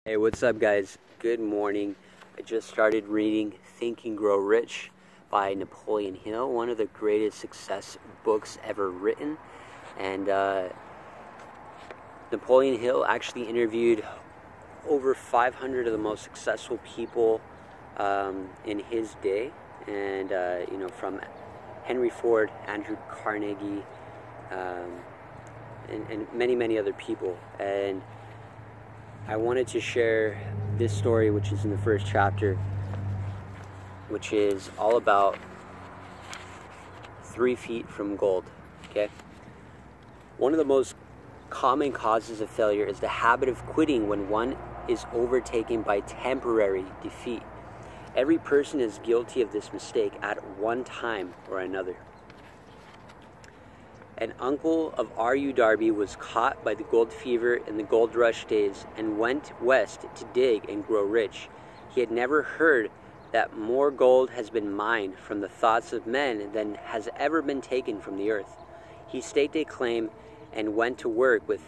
Hey, what's up guys? Good morning. I just started reading Think and Grow Rich by Napoleon Hill, one of the greatest success books ever written. And Napoleon Hill actually interviewed over 500 of the most successful people in his day. And, from Henry Ford, Andrew Carnegie, and many, many other people. And I wanted to share this story, which is in the first chapter, which is all about 3 feet from gold. Okay? One of the most common causes of failure is the habit of quitting when one is overtaken by temporary defeat. Every person is guilty of this mistake at one time or another. An uncle of R.U. Darby was caught by the gold fever in the gold rush days and went west to dig and grow rich. He had never heard that more gold has been mined from the thoughts of men than has ever been taken from the earth. He staked a claim and went to work with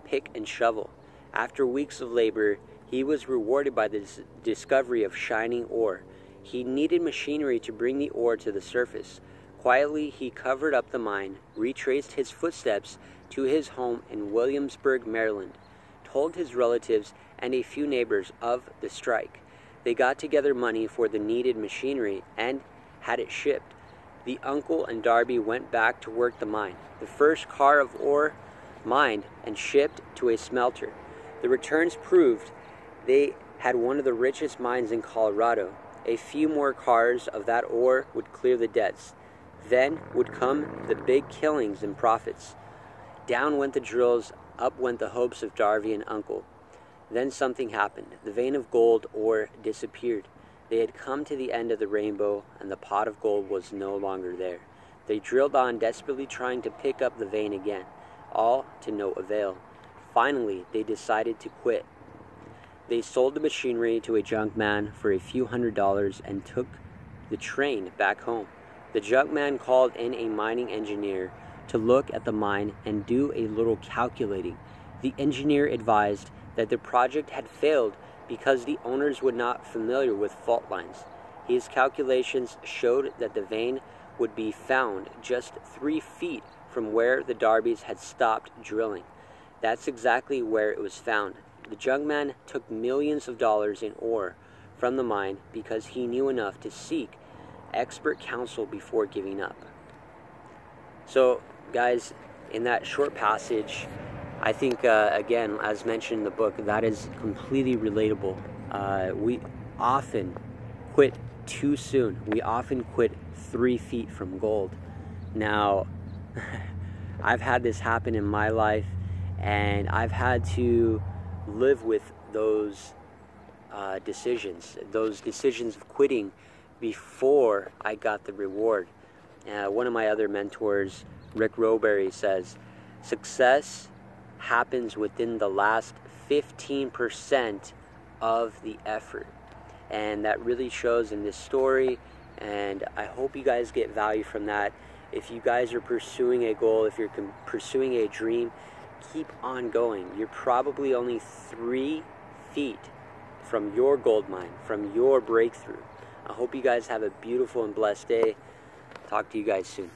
pick and shovel. After weeks of labor, he was rewarded by the discovery of shining ore. He needed machinery to bring the ore to the surface. Quietly, he covered up the mine, retraced his footsteps to his home in Williamsburg, Maryland, told his relatives and a few neighbors of the strike. They got together money for the needed machinery and had it shipped. The uncle and Darby went back to work the mine. The first car of ore mined and shipped to a smelter. The returns proved they had one of the richest mines in Colorado. A few more cars of that ore would clear the debts. Then would come the big killings and profits. Down went the drills, up went the hopes of Darby and Uncle. Then something happened. The vein of gold ore disappeared. They had come to the end of the rainbow, and the pot of gold was no longer there. They drilled on, desperately trying to pick up the vein again, all to no avail. Finally, they decided to quit. They sold the machinery to a junk man for a few $100s and took the train back home. The junk man called in a mining engineer to look at the mine and do a little calculating. The engineer advised that the project had failed because the owners were not familiar with fault lines. His calculations showed that the vein would be found just 3 feet from where the Darbys had stopped drilling. That's exactly where it was found. The junk man took millions of dollars in ore from the mine because he knew enough to seek expert counsel before giving up. So guys, in that short passage, I think again, as mentioned in the book, that is completely relatable. We often quit too soon. We often quit 3 feet from gold. Now I've had this happen in my life, and I've had to live with those decisions of quitting before I got the reward. One of my other mentors, Rick Rowberry, says, success happens within the last 15% of the effort. And that really shows in this story, and I hope you guys get value from that. If you guys are pursuing a goal, if you're pursuing a dream, keep on going. You're probably only 3 feet from your gold mine, from your breakthrough. I hope you guys have a beautiful and blessed day. Talk to you guys soon.